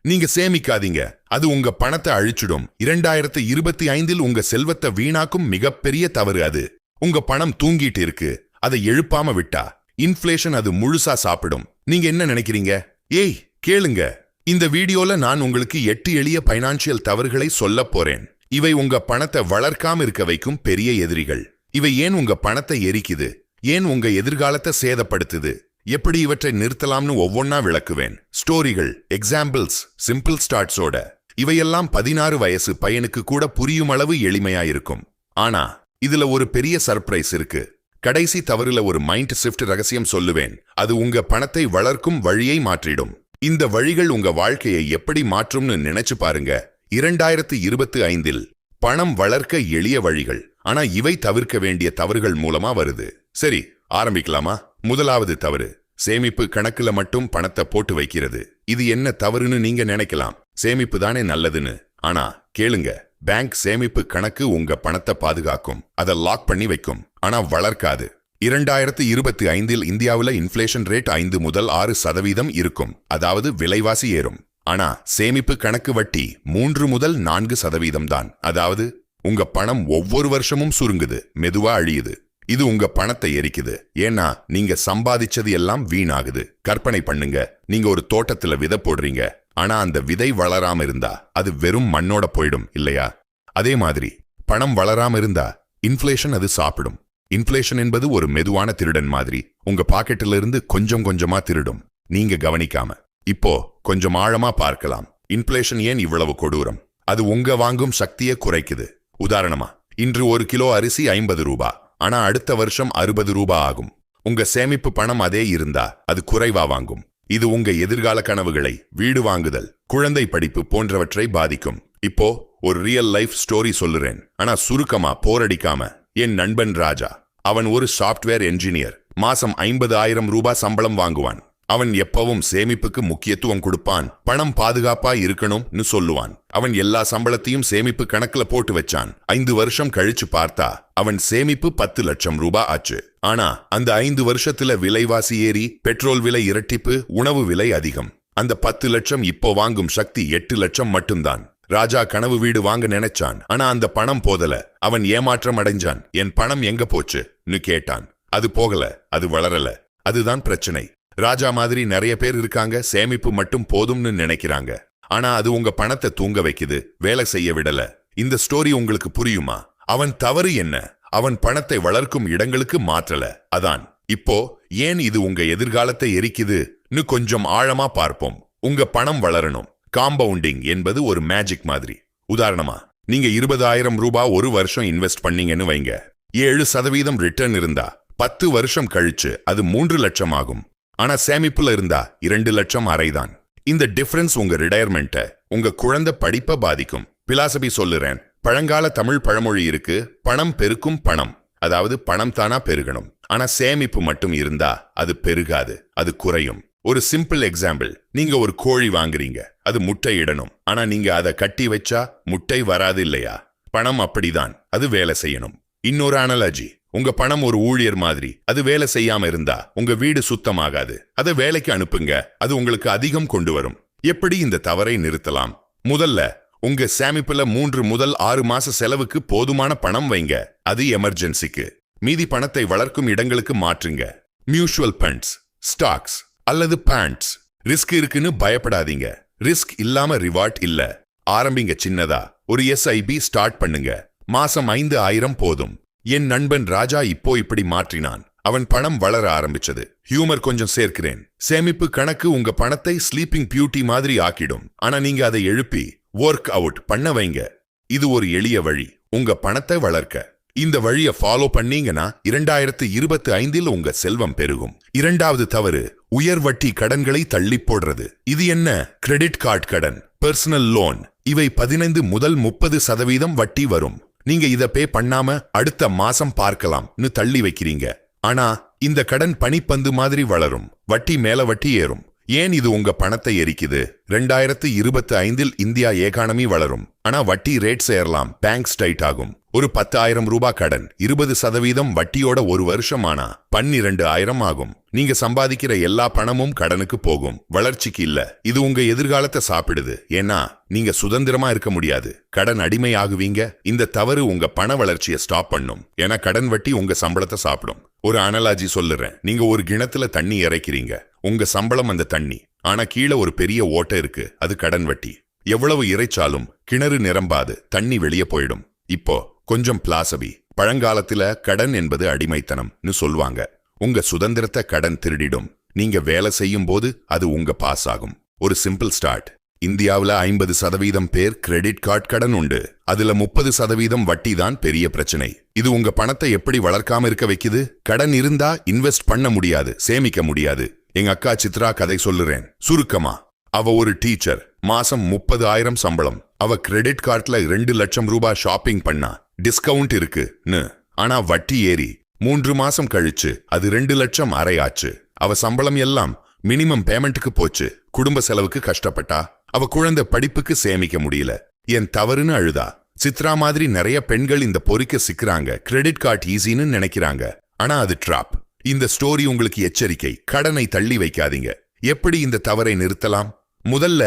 நீங்க சேமிக்காதீங்க, அது உங்க பணத்தை அழிச்சிடும். 2025 உங்க செல்வத்தை வீணாக்கும் மிகப்பெரிய தவறு அது. உங்க பணம் தூங்கிட்டு இருக்கு, அதை எழுப்பாம விட்டா இன்ஃப்ளேஷன் அது முழுசா சாப்பிடும். நீங்க என்ன நினைக்கிறீங்க? ஏய் கேளுங்க, இந்த வீடியோல நான் உங்களுக்கு 8 எளிய பைனான்சியல் தவறுகளை சொல்ல போறேன். இவை உங்க பணத்தை வளர்க்காம இருக்க வைக்கும் பெரிய எதிரிகள். இவை ஏன் உங்க பணத்தை எரிக்குது, ஏன் உங்க எதிர்காலத்தை சேதப்படுத்துது, எப்படி இவற்றை நிறுத்தலாம்னு ஒவ்வொன்னா விளக்குவேன். ஸ்டோரிகள், எக்ஸாம்பிள்ஸ், சிம்பிள் ஸ்டார்ட்ஸோட. இவையெல்லாம் 16 வயசு பையனுக்கு கூட புரியும் அளவு எளிமையா இருக்கும். ஆனா இதுல ஒரு பெரிய சர்ப்ரைஸ் இருக்கு. கடைசி தவறுல ஒரு மைண்ட் ஷிஃப்ட் ரகசியம் சொல்லுவேன். அது உங்க பணத்தை வளர்க்கும் வழியை மாற்றிடும். இந்த வழிகள் உங்க வாழ்க்கையை எப்படி மாற்றும்னு நினைச்சு பாருங்க. 2025 பணம் வளர்க்க எளிய வழிகள், ஆனா இவை தவிர்க்க வேண்டிய தவறுகள் மூலமா வருது. சரி, ஆரம்பிக்கலாமா? முதலாவது தவறு, சேமிப்பு கணக்குல மட்டும் பணத்தை போட்டு வைக்கிறது. இது என்ன தவறுன்னு நீங்க நினைக்கலாம். சேமிப்பு தானே நல்லதுன்னு. ஆனா கேளுங்க, பேங்க் சேமிப்பு கணக்கு உங்க பணத்தை பாதுகாக்கும், அதை லாக் பண்ணி வைக்கும், ஆனா வளர்க்காது. 2025 இந்தியாவுல இன்ஃப்ளேஷன் ரேட் 5 முதல் 6% இருக்கும், அதாவது விலைவாசி ஏறும். ஆனா சேமிப்பு கணக்கு வட்டி 3 முதல் 4% தான். அதாவது உங்க பணம் ஒவ்வொரு வருஷமும் சுருங்குது, மெதுவா அழியுது. இது உங்க பணத்தை எரிக்குது. ஏன்னா நீங்க சம்பாதிச்சது எல்லாம் வீணாகுது. கற்பனை பண்ணுங்க, நீங்க ஒரு தோட்டத்துல விதை போடுறீங்க, ஆனா அந்த விதை வளராம இருந்தா அது வெறும் மண்ணோட போயிடும் இல்லையா? அதே மாதிரி பணம் வளராம இருந்தா இன்ஃப்ளேஷன் அது சாப்பிடும். இன்ஃப்ளேஷன் என்பது ஒரு மெதுவான திருடன் மாதிரி, உங்க பாக்கெட்டில இருந்து கொஞ்சம் கொஞ்சமா திருடும், நீங்க கவனிக்காம. இப்போ கொஞ்சம் ஆழமா பார்க்கலாம். இன்ஃப்ளேஷன் ஏன் இவ்வளவு கொடூரம்? அது உங்க வாங்கும் சக்தியை குறைக்குது. உதாரணமா, இன்று 1 கிலோ அரிசி 50 ரூபாய், ஆனா அடுத்த வருஷம் 60 ரூபாய் ஆகும். உங்க சேமிப்பு பணம் அதே இருந்தா அது குறைவா வாங்கும். இது உங்க எதிர்கால கனவுகளை, வீடு வாங்குதல், குழந்தை படிப்பு போன்றவற்றை பாதிக்கும். இப்போ ஒரு ரியல் லைஃப் ஸ்டோரி சொல்லுறேன், ஆனா சுருக்கமா, போரடிக்காம. என் நண்பன் ராஜா, அவன் ஒரு சாஃப்ட்வேர் என்ஜினியர். மாசம் 50,000 ரூபாய் சம்பளம் வாங்குவான். அவன் எப்பவும் சேமிப்புக்கு முக்கியத்துவம் கொடுப்பான். பணம் பாதுகாப்பா இருக்கணும்னு சொல்லுவான். அவன் எல்லா சம்பளத்தையும் சேமிப்பு கணக்குல போட்டு வச்சான். 5 வருஷம் கழிச்சு பார்த்தா அவன் சேமிப்பு 10 லட்சம் ரூபாய் ஆச்சு. ஆனா அந்த 5 வருஷத்துல விலைவாசி ஏறி, பெட்ரோல் விலை இரட்டிப்பு, உணவு விலை அதிகம். அந்த 10 லட்சம் இப்போ வாங்கும் சக்தி 8 லட்சம் மட்டும்தான். ராஜா கனவு வீடு வாங்க நினைச்சான், ஆனா அந்த பணம் போதல. அவன் ஏமாற்றம் அடைஞ்சான். என் பணம் எங்க போச்சுன்னு கேட்டான். அது போகல, அது வளரல. அதுதான் பிரச்சனை. ராஜா மாதிரி நிறைய பேர் இருக்காங்க, சேமிப்பு மட்டும் போதும்னு நினைக்கிறாங்க. ஆனா அது உங்க பணத்தை தூங்க வைக்குது, வேலை செய்ய விடல. இந்த ஸ்டோரி உங்களுக்கு புரியுமா? அவன் தவறு என்ன? அவன் பணத்தை வளர்க்கும் இடங்களுக்கு மாற்றல. அதான். இப்போ ஏன் இது உங்க எதிர்காலத்தை எரிக்குதுன்னு கொஞ்சம் ஆழமா பார்ப்போம். உங்க பணம் வளரணும். காம்பவுண்டிங் என்பது ஒரு மேஜிக் மாதிரி. உதாரணமா, நீங்க 20,000 ரூபாய் ஒரு வருஷம் இன்வெஸ்ட் பண்ணீங்கன்னு வைங்க. 7% ரிட்டர்ன் இருந்தா 10 வருஷம் கழிச்சு அது 3 லட்சம் ஆகும். ஆனா சேமிப்புல இருந்தா 2 லட்சம் அரைதான். இந்த டிஃபரன்ஸ் உங்க ரிட்டையர்மெண்ட்டை, உங்க குழந்தை படிப்பை பாதிக்கும். பிலாசபி சொல்லுறேன். பழங்கால தமிழ் பழமொழி இருக்கு, பணம் பெருக்கும் பணம். அதாவது பணம் தானா பெருகணும், ஆனா சேமிப்பு மட்டும் இருந்தா அது பெருகாது, அது குறையும். ஒரு சிம்பிள் எக்ஸாம்பிள், நீங்க ஒரு கோழி வாங்குறீங்க, அது முட்டை இடணும். ஆனா நீங்க அதை கட்டி வச்சா முட்டை வராது இல்லையா? பணம் அப்படிதான், அது வேலை செய்யணும். இன்னொரு அனாலஜி, உங்க பணம் ஒரு ஊழியர் மாதிரி. அது வேலை செய்யாம இருந்தா உங்க வீடு சுத்தமாகாது. அதை வேலைக்கு அனுப்புங்க, அது உங்களுக்கு அதிகம் கொண்டு வரும். எப்படி இந்த தவறை நிறுத்தலாம்? முதல்ல, உங்க சேமிப்புல 3 முதல் 6 மாச செலவுக்கு போதுமான பணம் வைங்க. அது எமர்ஜென்சிக்கு. மீதி பணத்தை வளர்க்கும் இடங்களுக்கு மாற்றுங்க. மியூச்சுவல் ஃபண்ட்ஸ், ஸ்டாக்ஸ் அல்லது பாண்ட்ஸ். ரிஸ்க் இருக்குன்னு பயப்படாதீங்க. ரிஸ்க் இல்லாம ரிவார்ட் இல்ல. ஆரம்பிங்க சின்னதா. ஒரு SIP ஸ்டார்ட் பண்ணுங்க. மாசம் 5,000 போதும். என் நண்பன் ராஜா இப்போ இப்படி மாற்றினான். அவன் பணம் வளர ஆரம்பிச்சது. ஹியூமர் கொஞ்சம் சேர்க்கிறேன். சேமிப்பு கணக்கு உங்க பணத்தை ஸ்லீப்பிங் பியூட்டி மாதிரி ஆக்கிடும். ஆனா நீங்க அதை எழுப்பி ஒர்க் அவுட் பண்ண வைங்க. இது ஒரு எளிய வழி உங்க பணத்தை வளர்க்க. இந்த வழியை ஃபாலோ பண்ணீங்கன்னா 2025 உங்க செல்வம் பெருகும். இரண்டாவது தவறு, உயர் வட்டி கடன்களை தள்ளி போடுறது. இது என்ன? கிரெடிட் கார்டு கடன், பர்சனல் லோன். இவை 15 முதல் 30% வட்டி வரும். நீங்க இத பே பண்ணாம அடுத்த மாசம் பார்க்கலாம்னு தள்ளி வைக்கிறீங்க. ஆனா இந்த கடன் பனிப்பந்து மாதிரி வளரும். வட்டி மேல வட்டி ஏறும். ஏன் இது உங்க பணத்தை எரிக்குது? 2025 இந்தியா எகானமி வளரும். ஆனா வட்டி ரேட்ஸ் ஏறலாம், பேங்க்ஸ் டைட் ஆகும். ஒரு 10,000 ரூபாய் கடன் 20% வட்டியோட ஒரு வருஷம் ஆனா 12,000 ஆகும். நீங்க சம்பாதிக்கிற எல்லா பணமும் கடனுக்கு போகும், வளர்ச்சிக்கு இல்ல. இது உங்க எதிர்காலத்தை சாப்பிடுது. ஏன்னா நீங்க சுதந்திரமா இருக்க முடியாது, கடன் அடிமை ஆகுவீங்க. இந்த தவறு உங்க பண வளர்ச்சியை ஸ்டாப் பண்ணும். ஏன்னா கடன் வட்டி உங்க சம்பளத்தை சாப்பிடும். ஒரு அனலாஜி சொல்லுறேன். நீங்க ஒரு கிணத்துல தண்ணி இறைக்கிறீங்க, உங்க சம்பளம் அந்த தண்ணி. ஆனா கீழே ஒரு பெரிய ஓட்டை இருக்கு, அது கடன் வட்டி. எவ்வளவு இறைச்சாலும் கிணறு நிரம்பாது, தண்ணி வெளியே போயிடும். இப்போ கொஞ்சம் பிலாசபி. பழங்காலத்துல கடன் என்பது அடிமைத்தனம்னு சொல்வாங்க. உங்க சுதந்திரத்தை கடன் திருடிடும். நீங்க வேலை செய்யும் போது அது உங்க பாஸ் ஆகும். ஒரு சிம்பிள் ஸ்டார்ட். இந்தியாவுல 50% பேர் கிரெடிட் கார்டு கடன் உண்டு. அதுல 30% வட்டி தான் பெரிய பிரச்சனை. இது உங்க பணத்தை எப்படி வளர்க்காம இருக்க வைக்குது? கடன் இருந்தா இன்வெஸ்ட் பண்ண முடியாது, சேமிக்க முடியாது. எங்க அக்கா சித்ரா கதை சொல்லுறேன் சுருக்கமா. அவ ஒரு டீச்சர், மாசம் 30,000 சம்பளம். அவ கிரெடிட் கார்டுல 2 லட்சம் ரூபாய் ஷாப்பிங் பண்ணா, டிஸ்கவுண்ட் இருக்குன்னு. ஆனா வட்டி ஏறி 3 மாசம் கழிச்சு அது 2 லட்சம் ஆச்சு. அவ சம்பளம் எல்லாம் மினிமம் பேமெண்ட்டுக்கு போச்சு. குடும்ப செலவுக்கு கஷ்டப்பட்டா. அவ குழந்தை படிப்புக்கு சேமிக்க முடியல. என் தவறுன்னு அழுதா. சித்ரா மாதிரி நிறைய பெண்கள் இந்த பொறிக்க சிக்கிறாங்க. கிரெடிட் கார்டு ஈஸின்னு நினைக்கிறாங்க, ஆனா அது ட்ராப். இந்த ஸ்டோரி உங்களுக்கு எச்சரிக்கை. கடனை தள்ளி வைக்காதீங்க. எப்படி இந்த தவறை நிறுத்தலாம்? முதல்ல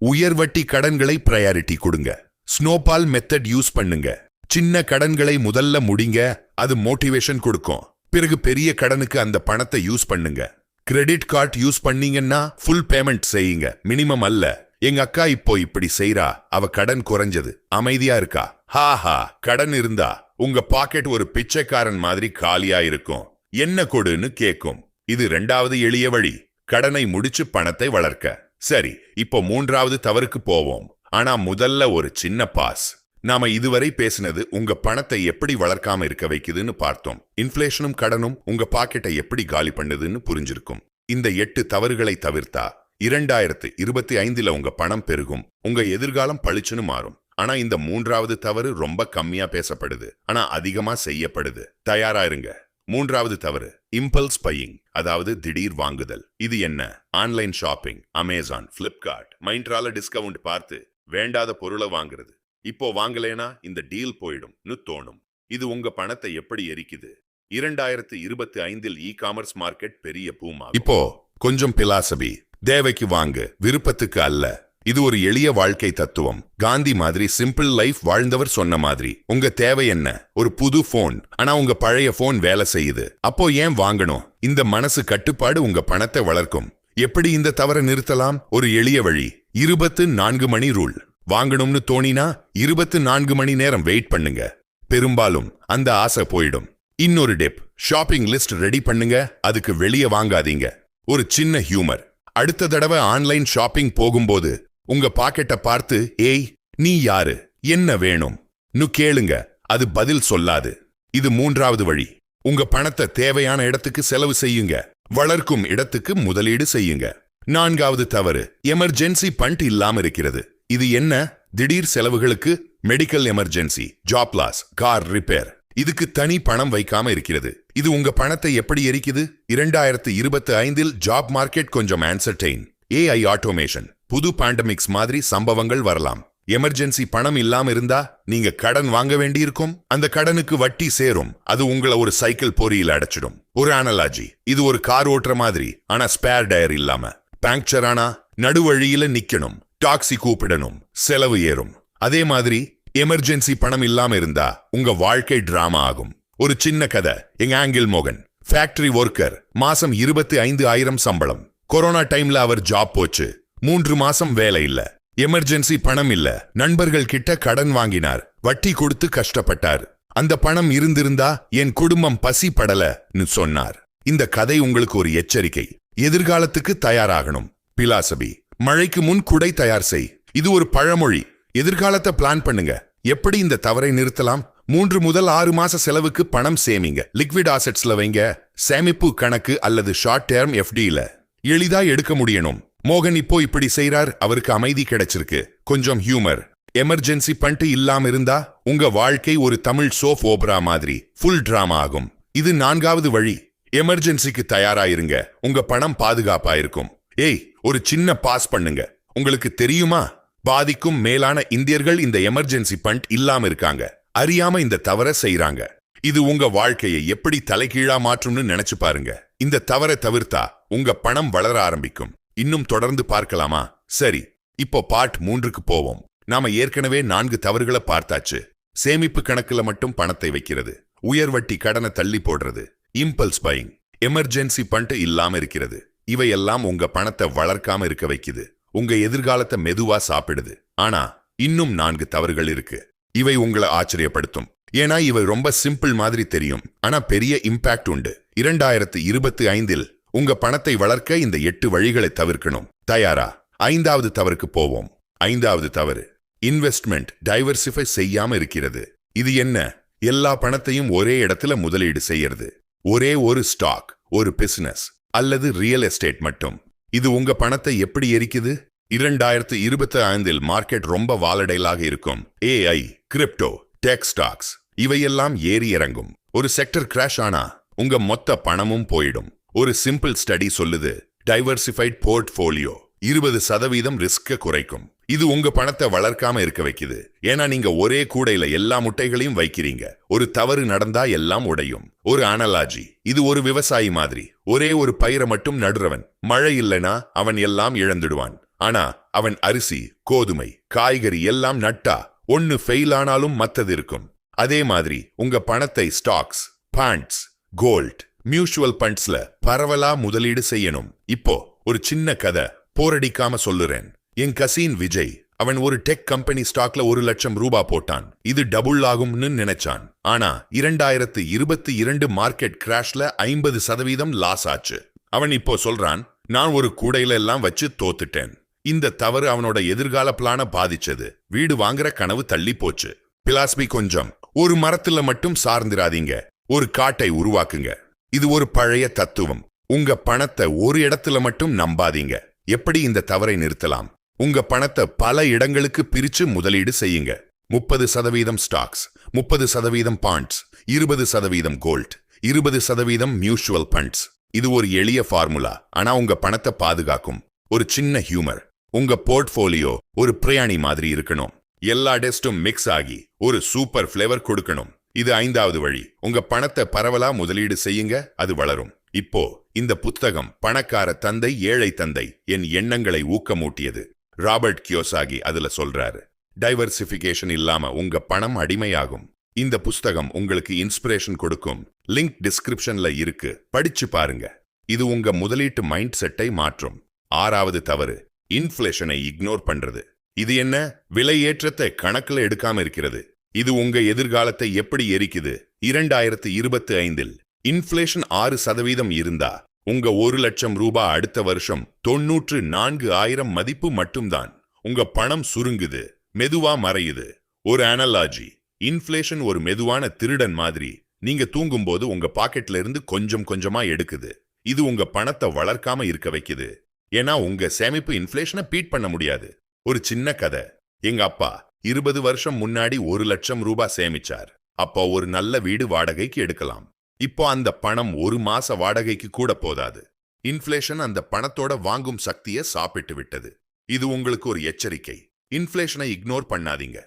உயர்வட்டி கடன்களை பிரையாரிட்டி கொடுங்க. ஸ்னோபால் மெத்தட் யூஸ் பண்ணுங்க. சின்ன கடன்களை முதல்ல முடிங்க, அது மோட்டிவேஷன் கொடுக்கும். பிறகு பெரிய கடனுக்கு அந்த பணத்தை யூஸ் பண்ணுங்க. கிரெடிட் கார்டு யூஸ் பண்ணீங்கன்னா ஃபுல் பேமெண்ட் செய்யுங்க, மினிமம் அல்ல. எங்க அக்கா இப்போ இப்படி செய்றா. அவ கடன் குறைஞ்சது, அமைதியா இருக்கா. ஹாஹா. கடன் இருந்தா உங்க பாக்கெட் ஒரு பிச்சைக்காரன் மாதிரி காலியா இருக்கும். என்ன கொடுன்னு கேக்கும். இது 2வது எளிய வழி, கடனை முடிச்சு பணத்தை வளர்க்க. சரி, இப்போ 3வது தவறுக்கு போவோம். ஆனா முதல்ல ஒரு சின்ன பாஸ். நாம இதுவரை பேசினது உங்க பணத்தை எப்படி வளர்க்காம இருக்க வைக்குதுன்னு பார்த்தோம். இன்ஃப்ளேஷனும் கடனும் உங்க பாக்கெட்டை எப்படி காலி பண்ணுதுன்னு புரிஞ்சிருக்கும். இந்த 8 தவறுகளை தவிர்த்தா 2025 உங்க பணம் பெருகும், உங்க எதிர்காலம் பளிச்சுன்னு மாறும். ஆனா இந்த 3வது தவறு ரொம்ப கம்மியா பேசப்படுது, ஆனா அதிகமா செய்யப்படுது. தயாரா இருங்க. 3வது தவறு இம்பல்ஸ் பையிங், அதாவது திடீர் வாங்குதல். இது என்ன? ஆன்லைன் ஷாப்பிங், அமேசான், பிளிப்கார்ட், மைண்ட்ரால டிஸ்கவுண்ட் பார்த்து வேண்டாத பொருளை வாங்குறது. இப்போ வாங்கலேனா இந்த டீல் போயிடும்னு தோணும். இது உங்க பணத்தை எப்படி எரிக்குது? 2025 இ காமர்ஸ் மார்க்கெட் பெரிய பூமா. இப்போ கொஞ்சம் பிலாசபி. தேவைக்கு வாங்கு, விருப்பத்துக்கு அல்ல. இது ஒரு எளிய வாழ்க்கை தத்துவம். காந்தி மாதிரி சிம்பிள் லைஃப் வாழ்ந்தவர் சொன்ன மாதிரி. உங்க தேவை என்ன? ஒரு புது போன். ஆனா உங்க பழைய போன் வேலை செய்யுது. அப்போ ஏன் வாங்கணும்? இந்த மனசு கட்டுப்பாடு உங்க பணத்தை வளர்க்கும். எப்படி இந்த தவறை நிறுத்தலாம்? ஒரு எளிய வழி, 24 மணி ரூல். வாங்கணும்னு தோணினா 24 மணி நேரம் வெயிட் பண்ணுங்க. பெரும்பாலும் அந்த ஆசை போயிடும். இன்னொரு டிப், ஷாப்பிங் லிஸ்ட் ரெடி பண்ணுங்க, அதுக்கு வெளியே வாங்காதீங்க. ஒரு சின்ன ஹியூமர். அடுத்த தடவை ஆன்லைன் ஷாப்பிங் போகும்போது உங்க பாக்கெட்டை பார்த்து, ஏய் நீ யாரு, என்ன வேணும்னு கேளுங்க. அது பதில் சொல்லாது. இது 3வது வழி. உங்க பணத்தை தேவையான இடத்துக்கு செலவு செய்யுங்க, வளர்க்கும் இடத்துக்கு முதலீடு செய்யுங்க. 4வது தவறு எமர்ஜென்சி ஃபண்ட் இல்லாம இருக்கிறது. இது என்ன? திடீர் செலவுகளுக்கு, medical emergency, job loss, car repair, இதுக்கு தனி பணம் வைக்காம இருக்கிறது. இது உங்க பணத்தை எப்படி எரிக்குது? 2025 ஜாப் மார்க்கெட் கொஞ்சம் அன்சர்டைன். AI ஆட்டோமேஷன், புது பேண்டமிக்ஸ் மாதிரி சம்பவங்கள் வரலாம். எமர்ஜென்சி பணம் இல்லாம இருந்தா நீங்க கடன் வாங்க வேண்டியிருக்கும். அந்த கடனுக்கு வட்டி சேரும். அது உங்களை ஒரு சைக்கிள் பொறியில் அடைச்சிடும். ஒரு அனலாஜி, இது ஒரு கார் ஓட்டுற மாதிரி, ஆனா ஸ்பேர் டயர் இல்லாம. பங்க்சர் ஆனா நடுவழியில நிக்கணும், டாக்ஸி கூப்பிடணும், செலவு ஏறும். அதே மாதிரி எமர்ஜென்சி பணம் இல்லாம இருந்தா உங்க வாழ்க்கை டிராமா ஆகும். ஒரு சின்ன கதை. எங்க ஆங்கிள் மோகன் ஃபேக்டரி ஒர்க்கர், மாசம் 25,000 சம்பளம். கொரோனா டைம்ல அவர் ஜாப் போச்சு. 3 மாசம் வேலை இல்ல, எமர்ஜென்சி பணம் இல்ல. நண்பர்கள் கிட்ட கடன் வாங்கினார், வட்டி கொடுத்து கஷ்டப்பட்டார். அந்த பணம் இருந்திருந்தா என் குடும்பம் பசி படலன்னு சொன்னார். இந்த கதை உங்களுக்கு ஒரு எச்சரிக்கை. எதிர்காலத்துக்கு தயாராகணும். பிலாசபி, மழைக்கு முன் குடை தயார் செய். இது ஒரு பழமொழி. எதிர்காலத்தை பிளான் பண்ணுங்க. எப்படி இந்த தவறை நிறுத்தலாம்? 3 முதல் 6 மாச செலவுக்கு பணம் சேமிங்க. லிக்விட் ஆசெட்ஸ்ல வைங்க, சேமிப்பு கணக்கு அல்லது ஷார்ட் டேர்ம் FDல. எளிதா எடுக்க முடியணும். மோகன் இப்போ இப்படி செய்றார், அவருக்கு அமைதி கிடைச்சிருக்கு. கொஞ்சம் ஹியூமர். எமர்ஜென்சி ஃபண்ட் இல்லாம இருந்தா உங்க வாழ்க்கை ஒரு தமிழ் சோப் ஓபரா மாதிரி ஃபுல் டிராமா ஆகும். இது 4வது வழி. எமர்ஜென்சிக்கு தயாராயிருங்க, உங்க பணம் பாதுகாப்பா இருக்கும். ஏய், ஒரு சின்ன பாஸ் பண்ணுங்க. உங்களுக்கு தெரியுமா, பாதிக்கும் மேலான இந்தியர்கள் இந்த எமர்ஜென்சி ஃபண்ட் இல்லாம இருக்காங்க. அறியாம இந்த தவற செய்றாங்க. இது உங்க வாழ்க்கையை எப்படி தலைகீழா மாற்றும்னு நினைச்சு பாருங்க. இந்த தவறை தவிர்த்தா உங்க பணம் வளர ஆரம்பிக்கும். இன்னும் தொடர்ந்து பார்க்கலாமா? சரி, இப்போ பார்ட் 3க்கு போவோம். நாம ஏற்கனவே 4 தவறுகளை பார்த்தாச்சு. சேமிப்பு கணக்குல மட்டும் பணத்தை வைக்கிறது, உயர் வட்டி கடனை தள்ளி போடுறது, இம்பல்ஸ் பையிங், எமர்ஜென்சி ஃபண்ட் இல்லாம இருக்கிறது. இவையெல்லாம் உங்க பணத்தை வளர்க்காம இருக்க வைக்குது, உங்க எதிர்காலத்தை மெதுவா சாப்பிடுது. ஆனா இன்னும் 4 தவறுகள் இருக்கு. இவை உங்களை ஆச்சரியப்படுத்தும். ஏன்னா இவை ரொம்ப சிம்பிள் மாதிரி தெரியும், ஆனா பெரிய இம்பாக்ட் உண்டு. 2025இல் உங்க பணத்தை வளர்க்க இந்த 8 வழிகளை தவிர்க்கணும். தயாரா? 5வது தவறுக்கு போவோம். 5வது தவறு, இன்வெஸ்ட்மெண்ட் டைவர்சிஃபை செய்யாம இருக்கிறது. இது என்ன? எல்லா பணத்தையும் ஒரே இடத்துல முதலீடு செய்யறது. ஒரே ஒரு ஸ்டாக், ஒரு பிசினஸ் அல்லது ரியல் எஸ்டேட் மட்டும். இது உங்க பணத்தை எப்படி எரிக்குது? 2025இல் மார்க்கெட் ரொம்ப வாலடைலாக இருக்கும். AI, கிரிப்டோ, டெக் ஸ்டாக்ஸ் இவையெல்லாம் ஏறி இறங்கும். ஒரு செக்டர் கிராஷ் ஆனா உங்க மொத்த பணமும் போயிடும். ஒரு சிம்பிள் ஸ்டடி சொல்லுது, டைவர்சிஃபைட் போர்ட்ஃபோலியோ 20% ரிஸ்க குறைக்கும். இது உங்க பணத்தை வளர்க்காம இருக்க வைக்குது. ஏன்னா நீங்க ஒரே கூடையில எல்லா முட்டைகளையும் வைக்கிறீங்க. ஒரு தவறு நடந்தா எல்லாம் உடையும். ஒரு அனலாஜி, இது ஒரு விவசாயி மாதிரி. ஒரே ஒரு பயிரை மட்டும் நடுறவன், மழை இல்லைனா அவன் எல்லாம் இழந்துடுவான். ஆனா அவன் அரிசி, கோதுமை, காய்கறி எல்லாம் நட்டா ஒன்னு ஃபெயில் ஆனாலும் மத்தது இருக்கும். அதே மாதிரி உங்க பணத்தை ஸ்டாக்ஸ், பாண்ட்ஸ், கோல்ட், மியூச்சுவல் ஃபண்ட்ஸ்ல பரவலா முதலீடு செய்யணும். இப்போ ஒரு சின்ன கதை போரடிக்காம சொல்லுறேன். என் கசின் விஜய், அவன் ஒரு டெக் கம்பெனி ஸ்டாக்ல 1 லட்சம் ரூபாய் போட்டான். இது டபுள் ஆகும்னு நினைச்சான். ஆனா 2022 மார்க்கெட் கிராஷ்ல 50% லாஸ் ஆச்சு. அவன் இப்போ சொல்றான், நான் ஒரு கூடையில எல்லாம் வச்சு தோத்துட்டேன். இந்த தவறு அவனோட எதிர்கால பிளான பாதிச்சது. வீடு வாங்குற கனவு தள்ளி போச்சு. பிலாஸ்பி கொஞ்சம், ஒரு மரத்துல மட்டும் சார்ந்திராதீங்க, ஒரு காட்டை உருவாக்குங்க. இது ஒரு பழைய தத்துவம். உங்க பணத்தை ஒரு இடத்துல மட்டும் நம்பாதீங்க. எப்படி இந்த தவறை நிறுத்தலாம்? உங்க பணத்தை பல இடங்களுக்கு பிரிச்சு முதலீடு செய்யுங்க. 30% stocks, 30% bonds, 20% gold, 20% mutual funds. இது ஒரு எளிய ஃபார்முலா, ஆனா உங்க பணத்தை பாதுகாக்கும். ஒரு சின்ன ஹியூமர், உங்க போர்ட்ஃபோலியோ ஒரு பிரயாணி மாதிரி இருக்கணும். எல்லா டெஸ்டும் மிக்ஸ் ஆகி ஒரு சூப்பர் ஃபிளேவர் கொடுக்கணும். இது 5வது வழி. உங்க பணத்தை பரவலா முதலீடு செய்யுங்க, அது வளரும். இப்போ இந்த புத்தகம் பணக்கார தந்தை ஏழை தந்தை என் எண்ணங்களை ஊக்கமூட்டியது. ராபர்ட் கியோசாகி அதுல சொல்றாரு, டைவர்சிஃபிகேஷன் இல்லாம உங்க பணம் அடிமையாகும். இந்த புஸ்தகம் உங்களுக்கு இன்ஸ்பிரேஷன் கொடுக்கும். லிங்க் டிஸ்கிரிப்ஷன்ல இருக்கு, படிச்சு பாருங்க. இது உங்க முதலீட்டு மைண்ட் செட்டை மாற்றும். 6வது தவறு, இன்ஃப்ளேஷனை இக்னோர் பண்றது. இது என்ன? விலை ஏற்றத்தை கணக்குல எடுக்காம இருக்கிறது. இது உங்க எதிர்காலத்தை எப்படி எரிக்குது? 2025இல் இன்ஃப்ளேஷன் 6% இருந்தா உங்க 1 லட்சம் ரூபாய் அடுத்த வருஷம் 94,000 மதிப்பு மட்டும்தான். உங்க பணம் சுருங்குது, மெதுவா மறையுது. ஒரு அனலாஜி, இன்ஃப்ளேஷன் ஒரு மெதுவான திருடன் மாதிரி. நீங்க தூங்கும்போது உங்க பாக்கெட்ல இருந்து கொஞ்சம் கொஞ்சமா எடுக்குது. இது உங்க பணத்தை வளர்க்காம இருக்க வைக்குது. ஏன்னா உங்க சேமிப்பு இன்ஃப்ளேஷனை பீட் பண்ண முடியாது. ஒரு சின்ன கதை, எங்க அப்பா 20 வருஷம் முன்னாடி 1 லட்சம் ரூபாய் சேமிச்சார். அப்போ ஒரு நல்ல வீடு வாடகைக்கு எடுக்கலாம். இப்போ அந்த பணம் 1 மாச வாடகைக்கு கூட போதாது. இன்ஃப்ளேஷன் அந்த பணத்தோட வாங்கும் சக்தியை சாப்பிட்டு விட்டது. இது உங்களுக்கு ஒரு எச்சரிக்கை. இன்ஃப்ளேஷனை இக்னோர் பண்ணாதீங்க.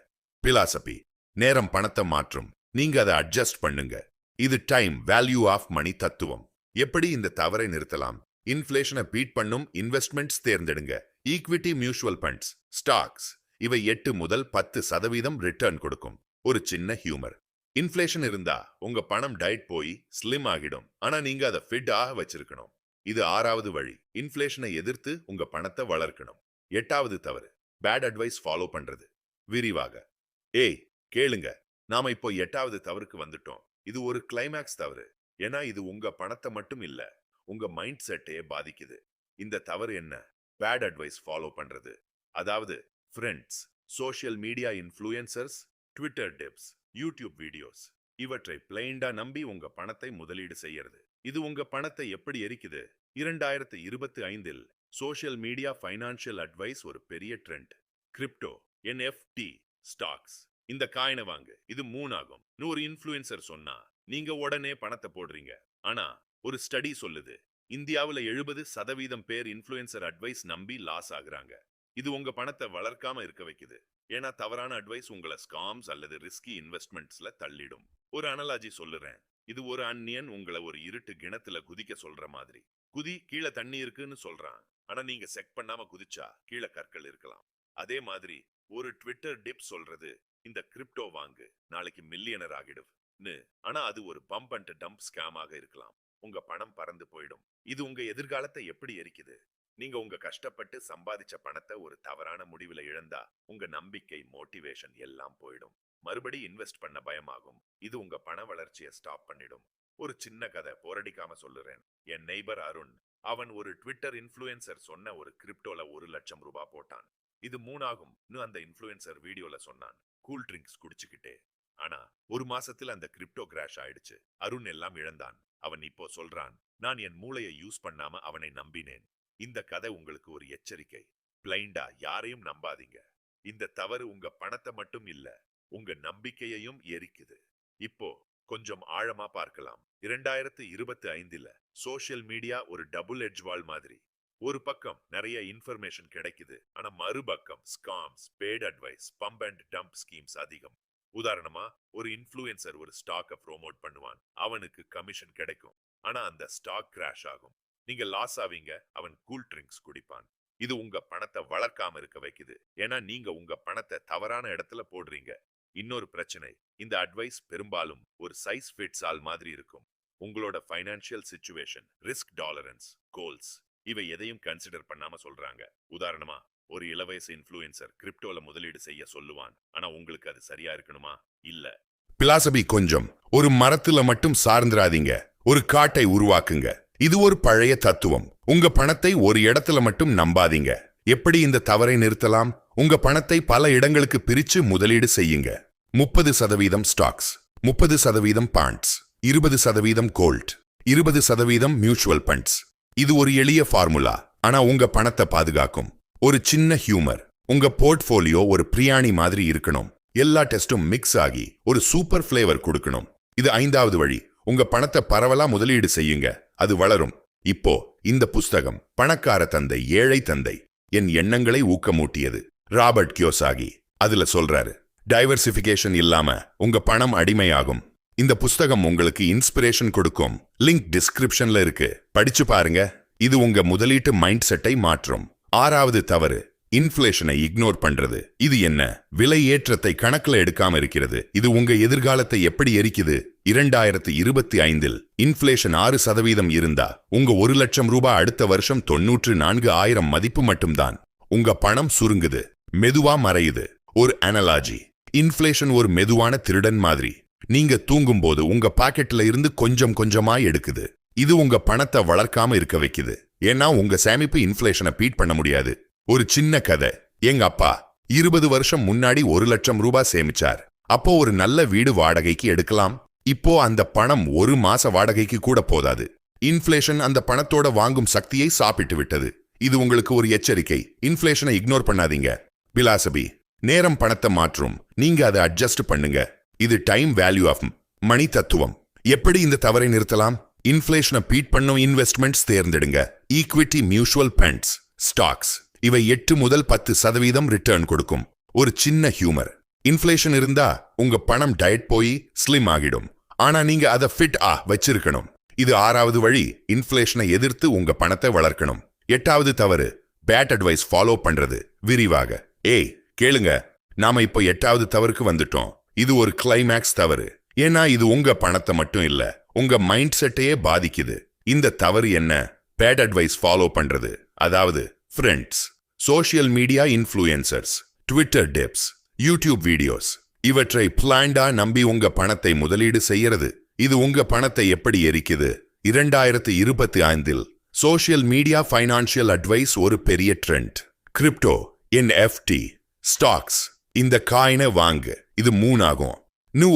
பிலாசபி, நேரம் பணத்தை மாற்றும், நீங்க அதை அட்ஜஸ்ட் பண்ணுங்க. இது டைம் வேல்யூ ஆஃப் மணி தத்துவம். எப்படி இந்த தவறை நிறுத்தலாம்? இன்ஃப்ளேஷனை பீட் பண்ணும் இன்வெஸ்ட்மெண்ட்ஸ் தேர்ந்தெடுங்க. ஈக்விட்டி, மியூச்சுவல் ஃபண்ட்ஸ், ஸ்டாக்ஸ் இவை 8 முதல் 10% ரிட்டர்ன் கொடுக்கும். ஒரு சின்ன ஹியூமர், இன்ஃப்ளேஷன் இருந்தா உங்க பணம் டயட் போய் ஸ்லிம் ஆகிடும். ஆனா நீங்க அதை ஃபிட் ஆக வச்சிருக்கணும். இது 6வது வழி. இன்ஃப்ளேஷனை எதிர்த்து உங்க பணத்தை வளர்க்கணும். 8வது தவறு, பேட் அட்வைஸ் ஃபாலோ பண்றது. விரிவாக கேளுங்க. நாம இப்போ 8வது தவறுக்கு வந்துட்டோம். இது ஒரு கிளைமேக்ஸ் தவறு. ஏன்னா இது உங்க பணத்தை மட்டும் இல்ல, உங்க மைண்ட் செட்டையே பாதிக்குது. இந்த தவறு என்ன? பேட் அட்வைஸ் ஃபாலோ பண்றது. அதாவது friends, social media influencers, Twitter tips, YouTube videos இவற்றை பிளைண்டா நம்பி உங்க பணத்தை முதலீடு செய்யறது. இது உங்க பணத்தை எப்படி எரிக்குது? 2025இல் சோஷியல் மீடியா ஃபைனான்சியல் அட்வைஸ் ஒரு பெரிய ட்ரெண்ட். கிரிப்டோ, NFT, ஸ்டாக்ஸ், இந்த காயினை வாங்கு, இது 3 ஆகும். 100 இன்ஃப்ளூயன்சர் சொன்னா நீங்க உடனே பணத்தை போடுறீங்க. ஆனா ஒரு ஸ்டடி சொல்லுது, இந்தியாவுல 70% பேர் இன்ஃப்ளூயன்சர் அட்வைஸ் நம்பி லாஸ் ஆகுறாங்க. இது உங்க பணத்தை வளர்க்காம இருக்க வைக்குது. ஏன்னா தவறான அட்வைஸ் உங்களை ஸ்காம்ஸ் அல்லது ரிஸ்கி இன்வெஸ்ட்மெண்ட்ஸ்ல தள்ளிடும். ஒரு அனலாஜி சொல்லுறேன். இது ஒரு அந்நியன் உங்களை ஒரு இருட்டு கிணத்துல குதிக்க சொல்ற மாதிரி. குதி, கீழே தண்ணி இருக்குன்னு சொல்றான். ஆனா நீங்க செக் பண்ணாம குதிச்சா கீழே கற்கள் இருக்கலாம். அதே மாதிரி ஒரு ட்விட்டர் டிப் சொல்றது, இந்த கிரிப்டோ வாங்கு, நாளைக்கு மில்லியனர் ஆகிடுன்னு. ஆனா அது ஒரு பம்ப் அண்ட் டம்ப் ஸ்கேமாக இருக்கலாம். உங்க பணம் பறந்து போயிடும். இது உங்க எதிர்காலத்தை எப்படி எரிக்குது? நீங்க உங்க கஷ்டப்பட்டு சம்பாதிச்ச பணத்தை ஒரு தவறான முடிவுல இழந்தா உங்க நம்பிக்கை, மோட்டிவேஷன் எல்லாம் போயிடும். மறுபடி இன்வெஸ்ட் பண்ண பயமாகும். இது உங்க பண வளர்ச்சியை ஸ்டாப் பண்ணிடும். ஒரு சின்ன கதை போரடிக்காம சொல்லுறேன். என் நெய்பர் அருண், அவன் ஒரு ட்விட்டர் இன்ஃப்ளூயன்சர் சொன்ன ஒரு கிரிப்டோல 1,00,000 ரூபாய் போட்டான். இது 3 ஆகும்னு அந்த இன்ஃப்ளூயன்சர் வீடியோல சொன்னான், கூல் ட்ரிங்க்ஸ் குடிச்சுக்கிட்டே. ஆனா ஒரு மாசத்துல அந்த கிரிப்டோ கிராஷ் ஆயிடுச்சு. அருண் எல்லாம் இழந்தான். அவன் இப்போ சொல்றான், நான் என் மூளையை யூஸ் பண்ணாம அவனை நம்பினேன். இந்த கதை உங்களுக்கு ஒரு எச்சரிக்கை. பிளைண்டா யாரையும் நம்பாதீங்க. இந்த தவறு உங்க பணத்தை மட்டும் இல்ல, உங்க நம்பிக்கையையும் எரிக்குது. இப்போ கொஞ்சம் ஆழமா பார்க்கலாம். 2025ல சோஷியல் மீடியா ஒரு டபுள் எட்ஜ் வால் மாதிரி. ஒரு பக்கம் நிறைய இன்ஃபர்மேஷன் கிடைக்குது, ஆனா மறுபக்கம் scams, bad advice, pump and dump schemes அதிகம். உதாரணமா, ஒரு இன்ஃப்ளூயன்சர் ஒரு ஸ்டாக்கை ப்ரோமோட் பண்ணுவான். அவனுக்கு கமிஷன் கிடைக்கும். ஆனா அந்த ஸ்டாக் கிராஷ் ஆகும். நீங்க லாஸ் ஆவீங்க. அவன் கூல் ட்ரிங்க்ஸ் குடிப்பான். இது உங்க பணத்தை வளர்க்காம இருக்க வைக்குது. ஏன்னா நீங்க உங்க பணத்தை தவறான இடத்துல போடுறீங்க. இன்னொரு பிரச்சனை, இந்த அட்வைஸ் பெரும்பாலும் ஒரு சைஸ் ஃபிட்ஸ் ஆல் மாதிரி இருக்கும். உங்களோட financial situation, risk tolerance, goals இவை எதையும் கன்சிடர் பண்ணாம சொல்றாங்க. உதாரணமா, ஒரு இளவயசு இன்ஃப்ளூயன்சர் கிரிப்டோல முதலீடு செய்ய சொல்லுவான். ஆனா உங்களுக்கு அது சரியா இருக்கணுமா? இல்ல. பிலாசபி கொஞ்சம். ஒரு மரத்துல மட்டும் சார்ந்திராதீங்க, ஒரு காட்டை உருவாக்குங்க. இது ஒரு பழைய தத்துவம். உங்க பணத்தை ஒரு இடத்துல மட்டும் நம்பாதீங்க. எப்படி இந்த தவறை நிறுத்தலாம்? உங்க பணத்தை பல இடங்களுக்கு பிரிச்சு முதலீடு செய்யுங்க. 30% stocks, 30% bonds, 20% gold, 20% mutual funds. இது ஒரு எளிய ஃபார்முலா, ஆனா உங்க பணத்தை பாதுகாக்கும். ஒரு சின்ன ஹியூமர், உங்க போர்ட்ஃபோலியோ ஒரு பிரியாணி மாதிரி இருக்கணும். எல்லா டெஸ்டும் மிக்ஸ் ஆகி ஒரு சூப்பர் ஃபிளேவர் கொடுக்கணும். இது 5வது வழி. உங்க பணத்தை பரவலா முதலீடு செய்யுங்க, அது வளரும். இப்போ இந்த புஸ்தகம் பணக்கார தந்தை ஏழை தந்தை என் எண்ணங்களை ஊக்கமூட்டியது. ராபர்ட் கியோசாகி அதுல சொல்றாரு, டைவர்சிபிகேஷன் இல்லாம உங்க பணம் அடிமையாகும். இந்த புஸ்தகம் உங்களுக்கு இன்ஸ்பிரேஷன் கொடுக்கும். லிங்க் டிஸ்கிரிப்ஷன்ல இருக்கு, படிச்சு பாருங்க. இது உங்க முதலீட்டு மைண்ட் செட்டை மாற்றும். 6வது தவறு, இன்ஃப்ளேஷனை இக்னோர் பண்றது. இது என்ன? விலை ஏற்றத்தை கணக்குல எடுக்காம இருக்கிறது. இது உங்க எதிர்காலத்தை எப்படி எரிக்குது? 2025ல் இன்ஃப்ளேஷன் 6% இருந்தா உங்க 1,00,000 ரூபாய் அடுத்த வருஷம் 94,000 மதிப்பு மட்டும்தான். உங்க பணம் சுருங்குது, மெதுவா மறையுது. ஒரு அனலாஜி, இன்ஃப்ளேஷன் ஒரு மெதுவான திருடன் மாதிரி. நீங்க தூங்கும் போது உங்க பாக்கெட்ல இருந்து கொஞ்சம் கொஞ்சமா எடுக்குது. இது உங்க பணத்தை வளர்க்காம இருக்க வைக்குது. ஏன்னா உங்க சேமிப்பு இன்ஃப்ளேஷனை பீட் பண்ண முடியாது. ஒரு சின்ன கதை. எங்க அப்பா 20 வருஷம் முன்னாடி 1,00,000 ரூபாய் சேமிச்சார். அப்போ ஒரு நல்ல வீடு வாடகைக்கு எடுக்கலாம். இப்போ அந்த பணம் ஒரு மாச வாடகைக்கு கூட போதாது. இன்ஃப்ளேஷன் அந்த பணத்தோட வாங்கும் சக்தியை சாப்பிட்டு விட்டது. இது உங்களுக்கு ஒரு எச்சரிக்கை. இன்ஃப்ளேஷனை இக்னோர் பண்ணாதீங்க. பிலாசபி, நேரம் பணத்தை மாற்றும், நீங்க அதை அட்ஜஸ்ட் பண்ணுங்க. இது டைம் வேல்யூ ஆஃப் மணி தத்துவம். எப்படி இந்த தவறை நிறுத்தலாம்? இன்ஃப்ளேஷனை பீட் பண்ணும் இன்வெஸ்ட்மெண்ட்ஸ் தேர்ந்தெடுங்க. ஈக்விட்டி, மியூச்சுவல் ஃபண்ட்ஸ், ஸ்டாக்ஸ் இவை 8 முதல் 10% ரிட்டர்ன் கொடுக்கும். ஒரு சின்ன ஹியூமர், இன்ஃப்ளேஷன் இருந்தா உங்க பணம் டயட் போய் ஸ்லிம் ஆகிடும். ஆனா நீங்க அதை ஃபிட் வச்சிருக்கணும். இது 6வது வழி. இன்ஃப்ளேஷனை எதிர்த்து உங்க பணத்தை வளர்க்கணும். 8வது தவறு, பேட் அட்வைஸ் ஃபாலோ பண்றது. விரிவாக கேளுங்க. நாம இப்போ 8வது தவறுக்கு வந்துட்டோம். இது ஒரு கிளைமேக்ஸ் தவறு. ஏன்னா இது உங்க பணத்தை மட்டும் இல்ல, உங்க மைண்ட் செட்டையே பாதிக்குது. இந்த தவறு என்ன? பேட் அட்வைஸ் ஃபாலோ பண்றது. அதாவது friends, social media influencers, Twitter tips, YouTube videos இவற்றை பிளான்டா நம்பி உங்க பணத்தை முதலீடு செய்யறது. இது உங்க பணத்தை எப்படி எரிக்குது? 2025ல் சோஷியல் மீடியா ஃபைனான்சியல் அட்வைஸ் ஒரு பெரிய ட்ரெண்ட். கிரிப்டோ, NFT, ஸ்டாக்ஸ், இந்த காயினை வாங்கு, இது 3 ஆகும்.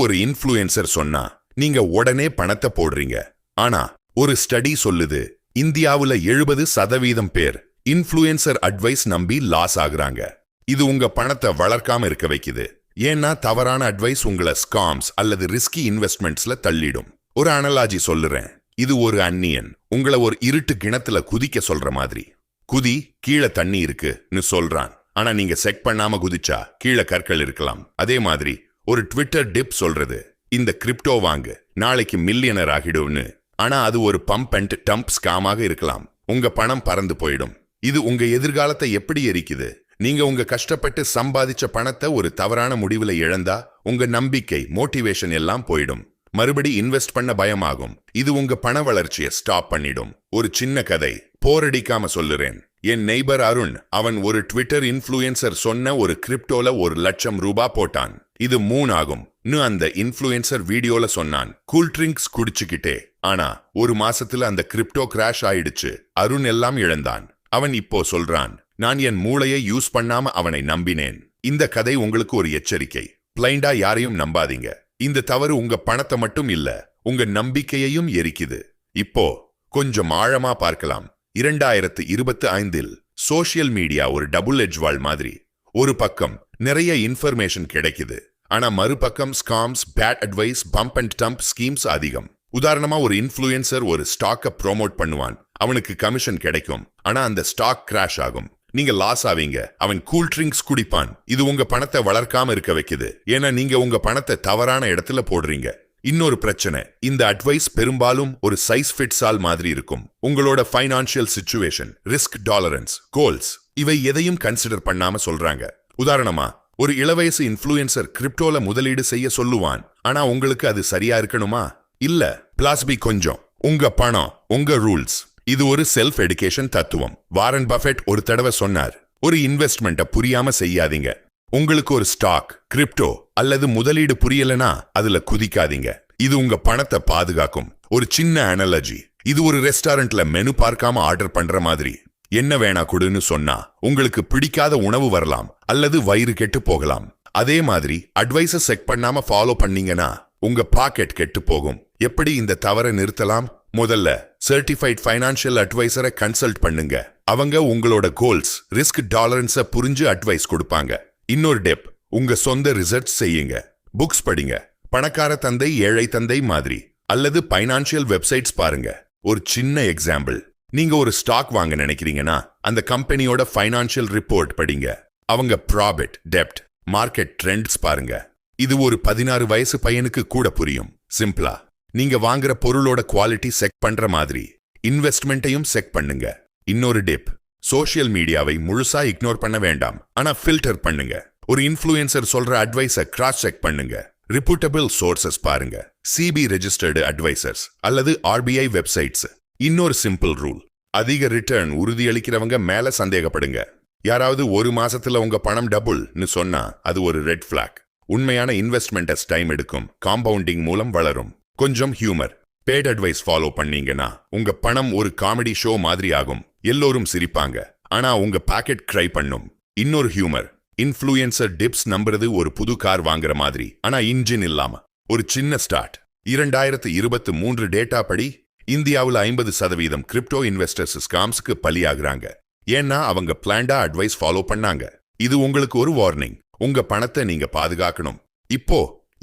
ஒரு இன்ஃப்ளூயன்சர் சொன்னா நீங்க உடனே பணத்தை போடுறீங்க. ஆனா ஒரு ஸ்டடி சொல்லுது, இந்தியாவுல 70% பேர் இன்ஃப்ளூயன்சர் அட்வைஸ் நம்பி லாஸ் ஆகுறாங்க. இது உங்க பணத்தை வளர்க்காம இருக்க வைக்குது. ஏன்னா தவறான அட்வைஸ் உங்களை ஸ்காம்ஸ் அல்லது ரிஸ்கி இன்வெஸ்ட்மெண்ட்ஸ்ல தள்ளிடும். ஒரு அனலாஜி சொல்லுறேன். இது ஒரு அந்நியன் உங்களை ஒரு இருட்டு கிணத்துல குதிக்க சொல்ற மாதிரி. குதி, கீழே தண்ணி இருக்குன்னு சொல்றான். ஆனா நீங்க செக் பண்ணாம குதிச்சா கீழே கற்கள் இருக்கலாம். அதே மாதிரி ஒரு ட்விட்டர் டிப் சொல்றது இந்த கிரிப்டோ வாங்கு நாளைக்கு மில்லியனர் ஆகிடும்னு. ஆனா அது ஒரு பம்ப் அண்ட் டம்ப் ஸ்காமாக இருக்கலாம். உங்க பணம் பறந்து போயிடும். இது உங்க எதிர்காலத்தை எப்படி எரிக்குது? நீங்க உங்க கஷ்டப்பட்டு சம்பாதிச்ச பணத்தை ஒரு தவறான முடிவுல இழந்தா உங்க நம்பிக்கை மோட்டிவேஷன் எல்லாம் போயிடும். மறுபடி இன்வெஸ்ட் பண்ண பயமாகும். இது உங்க பண வளர்ச்சியை ஸ்டாப் பண்ணிடும். ஒரு சின்ன கதை போரடிக்காம சொல்லுறேன். என் நெய்பர் அருண், அவன் ஒரு ட்விட்டர் இன்ஃப்ளூயன்சர் சொன்ன ஒரு கிரிப்டோல 1,00,000 ரூபாய் போட்டான். இது 3 ஆகும். அந்த இன்ஃப்ளூயன்சர் வீடியோல சொன்னான் கூல் ட்ரிங்க்ஸ் குடிச்சுக்கிட்டே. ஆனா ஒரு மாசத்துல அந்த கிரிப்டோ கிராஷ் ஆயிடுச்சு. அருண் எல்லாம் இழந்தான். அவன் இப்போ சொல்றான், நான் என் மூளையை யூஸ் பண்ணாம அவனை நம்பினேன். இந்த கதை உங்களுக்கு ஒரு எச்சரிக்கை. பிளைண்டா யாரையும் நம்பாதீங்க. இந்த தவறு உங்க பணத்தை மட்டும் இல்ல, உங்க நம்பிக்கையையும் எரிக்குது. இப்போ கொஞ்சம் ஆழமா பார்க்கலாம். 2025 சோஷியல் மீடியா ஒரு டபுள் எட்ஜ் வாள் மாதிரி. ஒரு பக்கம் நிறைய இன்ஃபர்மேஷன் கிடைக்குது, ஆனா மறுபக்கம் scams, bad advice, pump and dump schemes அதிகம். உதாரணமா ஒரு இன்ஃப்ளூயன்சர் ஒரு ஸ்டாக்கை ப்ரோமோட் பண்ணுவான். அவனுக்கு கமிஷன் கிடைக்கும், ஆனா அந்த ஸ்டாக் கிராஷ் ஆகும். நீங்க லாஸ் ஆவீங்க. அவன் கூல் ட்ரிங்க்ஸ் குடிப்பான். இது உங்க பணத்தை வளர்க்காம இருக்க வைக்குது. ஏன்னா நீங்க உங்க பணத்தை தவறான இடத்துல போடுறீங்க. இன்னொரு பிரச்சனை, இந்த அட்வைஸ் பெரும்பாலும் ஒரு சைஸ் ஃபிட்ஸ் ஆல் மாதிரி இருக்கும். உங்களோட financial situation, risk tolerance, goals இவை எதையும் கன்சிடர் பண்ணாம சொல்றாங்க. உதாரணமா ஒரு இளவயசு இன்ஃப்ளூயன்சர் கிரிப்டோல முதலீடு செய்ய சொல்லுவான். ஆனா உங்களுக்கு அது சரியா இருக்கணுமா? இல்ல. பிளாஸ்பி கொஞ்சம் உங்க பணம், உங்க ரூல்ஸ். இது ஒரு செல்ஃப் எடுகேஷன் தத்துவம். வாரன் பஃபெட் ஒரு தடவை சொன்னார், ஒரு இன்வெஸ்ட்மெண்ட்டை புரியாம செய்யாதீங்க. உங்களுக்கு ஒரு ஸ்டாக், கிரிப்டோ அல்லது முதலீடு புரியலனா அதுல குதிக்காதீங்க. இது உங்க பணத்தை பாதுகாக்கும். ஒரு சின்ன அனாலஜி, இது ஒரு ரெஸ்டாரண்ட்ல மெனு பார்க்காம ஆர்டர் பண்ற மாதிரி. என்ன வேணா கொடுன்னு சொன்னா உங்களுக்கு பிடிக்காத உணவு வரலாம் அல்லது வயிறு கெட்டு போகலாம். அதே மாதிரி அட்வைஸை செக் பண்ணாம ஃபாலோ பண்ணீங்கன்னா உங்க பாக்கெட் கெட்டு போகும். எப்படி இந்த தவறை நிறுத்தலாம்? முதல்ல சர்டிஃபைட் ஃபைனான்சியல் அட்வைசரை கன்சல்ட் பண்ணுங்க. அவங்க உங்களோட கோல்ஸ், ரிஸ்க் டாலரன்ஸை புரிஞ்சு அட்வைஸ் கொடுப்பாங்க. இன்னொரு டெப், உங்க சொந்த ரிசர்ச் செய்யுங்க. புக்ஸ் படிங்க, பணக்கார தந்தை ஏழை தந்தை மாதிரி, அல்லது ஃபைனான்சியல் வெப்சைட்ஸ் பாருங்க. ஒரு சின்ன எக்ஸாம்பிள், நீங்க ஒரு ஸ்டாக் வாங்க நினைக்கிறீங்கன்னா அந்த கம்பெனியோட ஃபைனான்சியல் ரிப்போர்ட் படிங்க. அவங்க ப்ராஃபிட், டெப்ட், மார்க்கெட் ட்ரெண்ட்ஸ் பாருங்க. இது ஒரு 16 வயசு பையனுக்கு கூட புரியும். சிம்பிளா நீங்க வாங்குற பொருளோட குவாலிட்டி செக் பண்ற மாதிரி இன்வெஸ்ட்மெண்ட்டையும் செக் பண்ணுங்க. இன்னொரு டிப், சோஷியல் மீடியாவை முழுசா இக்னோர் பண்ண வேண்டாம், ஆனா ஃபில்டர் பண்ணுங்க. ஒரு இன்ஃப்ளூயன்சர் சொல்ற அட்வைஸை கிராஸ் செக் பண்ணுங்க. ரிப்பூட்டபிள் சோர்சஸ் பாருங்க, சிபி ரெஜிஸ்டர்டு அட்வைசர்ஸ் அல்லது ஆர்பிஐ வெப்சைட்ஸ். இன்னொரு சிம்பிள் ரூல், அதிக ரிட்டர்ன் உறுதியளிக்கிறவங்க மேல சந்தேகப்படுங்க. யாராவது ஒரு மாசத்துல உங்க பணம் டபுள்னு சொன்னா அது ஒரு ரெட் பிளாக். உண்மையான இன்வெஸ்ட்மெண்ட் டைம் எடுக்கும், காம்பவுண்டிங் மூலம் வளரும். கொஞ்சம் ஹியூமர், பேட் அட்வைஸ் ஃபாலோ பண்ணீங்கன்னா உங்க பணம் ஒரு காமெடி ஷோ மாதிரி ஆகும். எல்லோரும் சிரிப்பாங்க, ஆனா உங்க பாக்கெட் க்ரை பண்ணும். இன்னொரு ஹியூமர், இன்ஃப்ளூயன்சர் டிப்ஸ் நம்புறது ஒரு புது கார் வாங்குற மாதிரி, ஆனா இன்ஜின் இல்லாம. ஒரு சின்ன ஸ்டார்ட். 2023 டேட்டா படி இந்தியாவில் 50% கிரிப்டோ இன்வெஸ்டர்ஸ் ஸ்காம்ஸ்க்கு பலியாகிறாங்க. ஏன்னா அவங்க பிளான்டா அட்வைஸ் ஃபாலோ பண்ணாங்க. இது உங்களுக்கு ஒரு வார்னிங். உங்க பணத்தை நீங்க பாதுகாக்கணும். இப்போ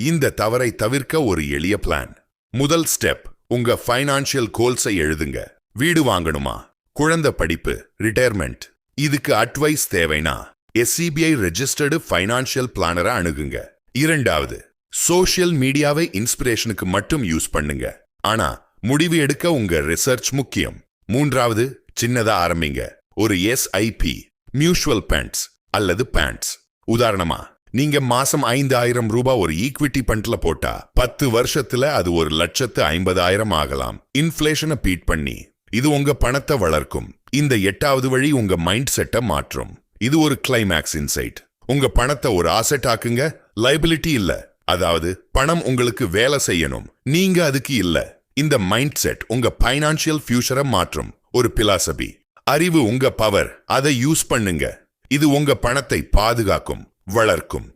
இந்த தவறை தவிர்க்க ஒரு எளிய பிளான். முதல் ஸ்டெப், உங்க ஃபைனான்சியல் கோல்ஸை எழுதுங்க. வீடு வாங்கணுமா? குழந்தை படிப்பு, ரிட்டையர்மெண்ட், இதுக்கு அட்வைஸ் தேவைனா SCBI ரெஜிஸ்டர்டு ஃபைனான்சியல் பிளானரை அணுகுங்க. இரண்டாவது, சோஷியல் மீடியாவை இன்ஸ்பிரேஷனுக்கு மட்டும் யூஸ் பண்ணுங்க, ஆனா முடிவு எடுக்க உங்க ரிசர்ச் முக்கியம். மூன்றாவது, சின்னதா ஆரம்பிங்க. ஒரு SIP, மியூச்சுவல் ஃபண்ட்ஸ் அல்லது பேண்ட்ஸ். உதாரணமா நீங்க மாசம் 5,000 ரூபாய் ஒரு ஈக்விட்டி ஃபண்ட்ல போட்டா 10 வருஷத்துல அது 1,50,000 ஆகலாம். இன்ஃப்ளேஷனை பீட் பண்ணி இது உங்க பணத்தை வளர்க்கும். இந்த 8வது வழி உங்க மைண்ட் செட்டை மாற்றும். இது ஒரு கிளைமேக்ஸ் இன்சைட். உங்க பணத்தை ஒரு ஆசெட் ஆக்குங்க, லைபிலிட்டி இல்ல. அதாவது பணம் உங்களுக்கு வேலை செய்யணும், நீங்க அதுக்கு இல்ல. இந்த மைண்ட் செட் உங்க ஃபைனான்சியல் ஃபியூச்சரை மாற்றும். ஒரு பிலாசபி, அறிவு உங்க பவர், அதை யூஸ் பண்ணுங்க. இது உங்க பணத்தை பாதுகாக்கும், வளர்க்கும்.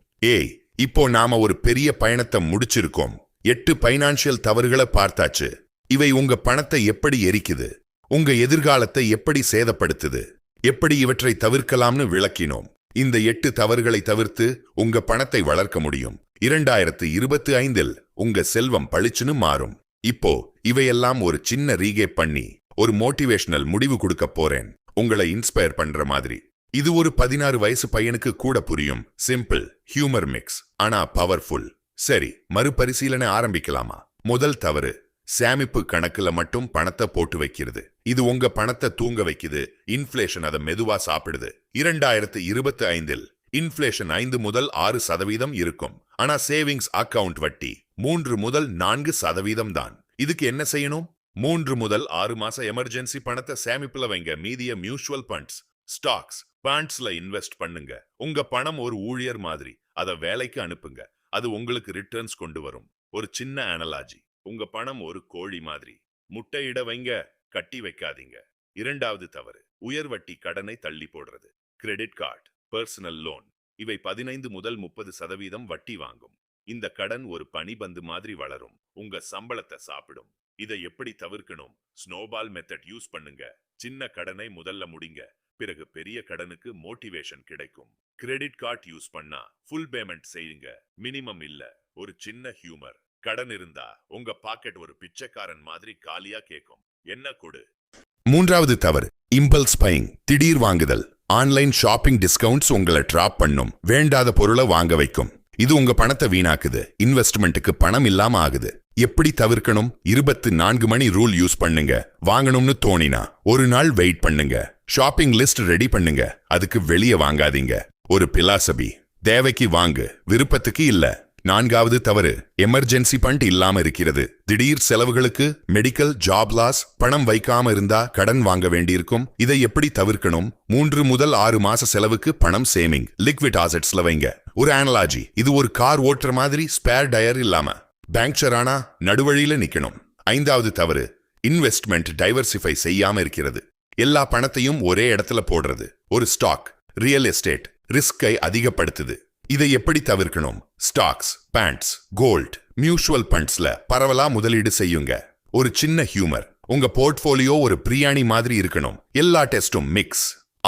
இப்போ நாம ஒரு பெரிய பயணத்தை முடிச்சிருக்கோம். 8 ஃபைனான்சியல் தவறுகளை பார்த்தாச்சு. இவை உங்க பணத்தை எப்படி எரிக்குது, உங்க எதிர்காலத்தை எப்படி சேதப்படுத்துது, எப்படி இவற்றை தவிர்க்கலாம்னு விளக்கினோம். இந்த 8 தவறுகளை தவிர்த்து உங்க பணத்தை வளர்க்க முடியும். 2025 உங்க செல்வம் பளிச்சுன்னு மாறும். இப்போ இவையெல்லாம் ஒரு சின்ன ரீகேப் பண்ணி ஒரு மோட்டிவேஷனல் முடிவு கொடுக்க போறேன், உங்களை இன்ஸ்பயர் பண்ற மாதிரி. இது ஒரு 16 வயசு பையனுக்கு கூட புரியும் சிம்பிள் ஹியூமர் மிக்ஸ் ஆனா பவர்ஃபுல். சரி, மறுபரிசீலனை ஆரம்பிக்கலாமா? முதல் தவறு, சேமிப்பு கணக்குல மட்டும் பணத்தை போட்டு வைக்கிறது. இது உங்க பணத்தை தூங்க வைக்குது. இன்ஃப்ளேஷன் அதை மெதுவா சாப்பிடுது. 2025 இன்ஃப்ளேஷன் 5 முதல் 6% இருக்கும். ஆனா சேவிங்ஸ் அக்கவுண்ட் வட்டி 3 முதல் 4% தான். இதுக்கு என்ன செய்யணும்? 3 முதல் 6 மாச எமர்ஜென்சி பணத்தை சேமிப்புல வைங்க. மீதிய மியூச்சுவல் ஃபண்ட்ஸ், ஸ்டாக்ஸ், பாண்ட்ஸ்ல இன்வெஸ்ட் பண்ணுங்க. உங்க பணம் ஒரு ஊழியர் மாதிரி. அதை வேலைக்கு அனுப்புங்க. அது உங்களுக்கு ரிட்டர்ன்ஸ் கொண்டு வரும். ஒரு சின்ன அனலாஜி, உங்க பணம் ஒரு கோழி மாதிரி. முட்டையிட வைங்க, கட்டி வைக்காதீங்க. இரண்டாவது தவறு, உயர் வட்டி கடனை தள்ளி போடுறது. கிரெடிட் கார்டு, பர்சனல் லோன், இவை 15 முதல் 30% வட்டி வாங்கும். இந்த கடன் ஒரு பனிபந்து மாதிரி வளரும். உங்க சம்பளத்தை சாப்பிடும். இதை எப்படி தவிர்க்கணும்? ஸ்னோபால் மெத்தட் யூஸ் பண்ணுங்க. சின்ன கடனை முதல்ல முடிங்க. பிறகு பெரிய கடனுக்கு மோட்டிவேஷன் கிடைக்கும். கிரெடிட் கார்டு யூஸ் பண்ணா ஃபுல் பேமெண்ட் செய்யுங்க. மினிமம் இல்ல, ஒரு சின்ன ஹியூமர். கடன் இருந்தா உங்க பாக்கெட் ஒரு பிச்சைக்காரன் மாதிரி காலியா கேட்கும். என்ன கொடு? மூன்றாவது தவறு, இம்பல்ஸ் பையிங், திடீர் வாங்குதல். ஆன்லைன் ஷாப்பிங் டிஸ்கவுண்ட்ஸ் உங்களை ட்ராப் பண்ணும். வேண்டாத பொருளை வாங்க வைக்கும். இது உங்க பணத்தை வீணாக்குது. இன்வெஸ்ட்மெண்ட்டுக்கு பணம் இல்லாம ஆகுது. எப்படி தவிர்க்கணும்? 24 மணி ரூல் யூஸ் பண்ணுங்க. வாங்கணும்னு தோணினா ஒரு நாள் வெயிட் பண்ணுங்க. ஷாப்பிங் லிஸ்ட் ரெடி பண்ணுங்க. அதுக்கு வெளியே வாங்காதீங்க. ஒரு பிலாசபி, தேவைக்கு வாங்கு, விருப்பத்துக்கு இல்ல. நான்காவது தவறு, எமர்ஜென்சி ஃபண்ட் இல்லாம இருக்கிறது. திடீர் செலவுகளுக்கு, மெடிக்கல், ஜாப் லாஸ், பணம் வைக்காம இருந்தா கடன் வாங்க வேண்டியிருக்கும். இதை எப்படி தவிர்க்கணும்? 3 முதல் 6 மாச செலவுக்கு பணம் சேமிங், லிக்விட் ஆசெட்ஸ்ல வைங்க. ஒரு அனலாஜி, இது ஒரு கார் ஓட்டுற மாதிரி. ஸ்பேர் டயர் இல்லாம பேங்க்சர் ஆனா நடுவழியில நிக்கணும். ஐந்தாவது தவறு, இன்வெஸ்ட்மெண்ட் டைவர்சிஃபை செய்யாம இருக்கிறது. எல்லா பணத்தையும் ஒரே இடத்துல போடுறது. ஒரு ஸ்டாக், ரியல் எஸ்டேட் ரிஸ்கை அதிகப்படுத்துது. இதை எப்படி தவிர்க்கணும்? ஸ்டாக்ஸ், பாண்ட்ஸ், கோல்ட், மியூச்சுவல் ஃபண்ட்ஸ்ல பரவலா முதலீடு செய்யுங்க. ஒரு சின்ன ஹியூமர், உங்க போர்ட்போலியோ ஒரு பிரியாணி மாதிரி இருக்கணும். எல்லா டெஸ்டும் மிக்ஸ்.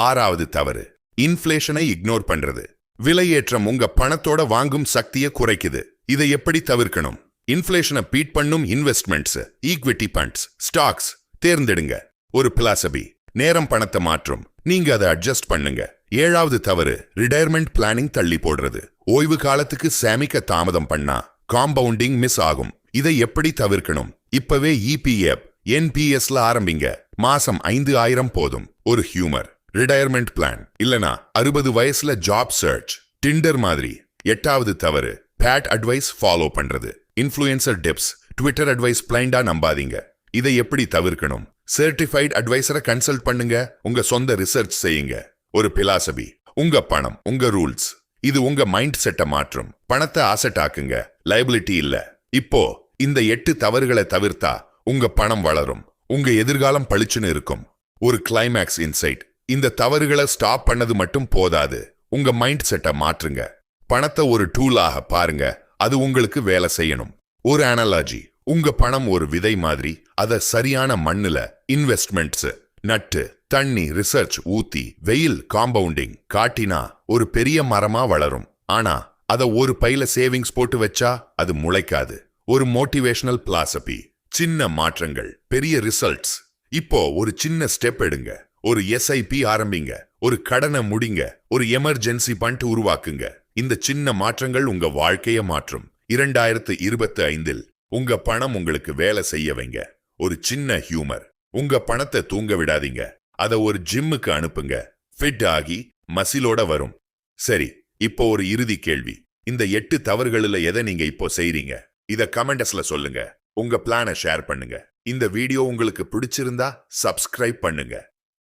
ஆறாவது தவறு, இன்ஃப்ளேஷனை இக்னோர் பண்றது. விலையேற்றம் உங்க பணத்தோட வாங்கும் சக்தியை குறைக்குது. இதை எப்படி தவிர்க்கணும்? இன்ஃப்ளேஷனை பீட் பண்ணும் இன்வெஸ்ட்மெண்ட்ஸ், ஈக்விட்டி ஃபண்ட்ஸ், ஸ்டாக்ஸ் தேர்ந்தெடுங்க. ஒரு பிலாசபி, நேரம் பணத்தை மாற்றும். நீங்க அதை அட்ஜஸ்ட் பண்ணுங்க. ஏழாவது தவறு, ரிட்டையர்மெண்ட் பிளானிங் தள்ளி போடுறது. ஓய்வு காலத்துக்கு சேமிக்க தாமதம் பண்ணா காம்பவுண்டிங் மிஸ் ஆகும். இதை எப்படி தவிர்க்கணும்? இப்பவே இபிஎஃப், என்பிஎஸ்ல ஆரம்பிங்க. மாசம் 5000 போதும். ஒரு ஹியூமர், ரிட்டையர்மெண்ட் பிளான் இல்லனா 60 வயசுல ஜாப் சர்ச், டிண்டர் மாதிரி. எட்டாவது தவறு, பேட் அட்வைஸ் ஃபாலோ பண்றது. இன்ஃப்ளூயன்சர் டிப்ஸ், ட்விட்டர் அட்வைஸ் பிளைண்டா நம்பாதீங்க. இதை எப்படி தவிர்க்கணும்? சர்டிஃபைட் அட்வைசரை கன்சல்ட் பண்ணுங்க. உங்க சொந்த ரிசர்ச் செய்யுங்க. ஒரு பிலாசபி, உங்க பணம் உங்க ரூல்ஸ். இது உங்க மைண்ட் செட்டை மாற்றும். பணத்தை ஆசெட் ஆக்குங்க, லைபிலிட்டி இல்ல. இப்போ இந்த 8 தவறுகளை தவிர்த்தா உங்க பணம் வளரும். உங்க எதிர்காலம் பளிச்சுன்னு இருக்கும். ஒரு கிளைமேக்ஸ் இன்சைட், இந்த தவறுகளை ஸ்டாப் பண்ணது மட்டும் போதாது. உங்க மைண்ட் செட்டை மாற்றுங்க. பணத்தை ஒரு டூலாக பாருங்க. அது உங்களுக்கு வேலை செய்யணும். ஒரு அனலாஜி, உங்க பணம் ஒரு விதை மாதிரி. அதை சரியான மண்ணுல, இன்வெஸ்ட்மெண்ட்ஸ், நட்டு, தண்ணி, ரிசர்ச் ஊத்தி, வெயில், காம்பவுண்டிங் காட்டினா ஒரு பெரிய மரமா வளரும். ஆனா அதை ஒரு பையில சேவிங்ஸ் போட்டு வச்சா அது முளைக்காது. ஒரு மோட்டிவேஷனல் பிலாசபி, சின்ன மாற்றங்கள் பெரிய ரிசல்ட்ஸ். இப்போ ஒரு சின்ன ஸ்டெப் எடுங்க. ஒரு எஸ்ஐபி ஆரம்பிங்க. ஒரு கடனை முடிங்க. ஒரு எமர்ஜென்சி ஃபண்ட் உருவாக்குங்க. இந்த சின்ன மாற்றங்கள் உங்க வாழ்க்கையை மாற்றும். 2025 உங்க பணம் உங்களுக்கு வேலை செய்ய வைங்க. ஒரு சின்ன ஹியூமர், உங்க பணத்தை தூங்க விடாதீங்க. அதை ஒரு ஜிம்முக்கு அனுப்புங்க. ஃபிட் ஆகி மசிலோட வரும். சரி, இப்போ ஒரு இறுதி கேள்வி. இந்த 8 தவறுகளில் எதை நீங்க இப்போ செய்றீங்க? இத கமெண்ட்ஸ்ல சொல்லுங்க. உங்க பிளானை ஷேர் பண்ணுங்க. இந்த வீடியோ உங்களுக்கு பிடிச்சிருந்தா சப்ஸ்கிரைப் பண்ணுங்க.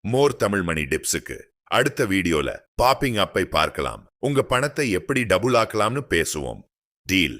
மோர் தமிழ் மணி டிப்ஸுக்கு அடுத்த வீடியோல பாப்பிங் அப்பை பார்க்கலாம். உங்க பணத்தை எப்படி டபுள் ஆக்கலாம்னு பேசுவோம். டீல்.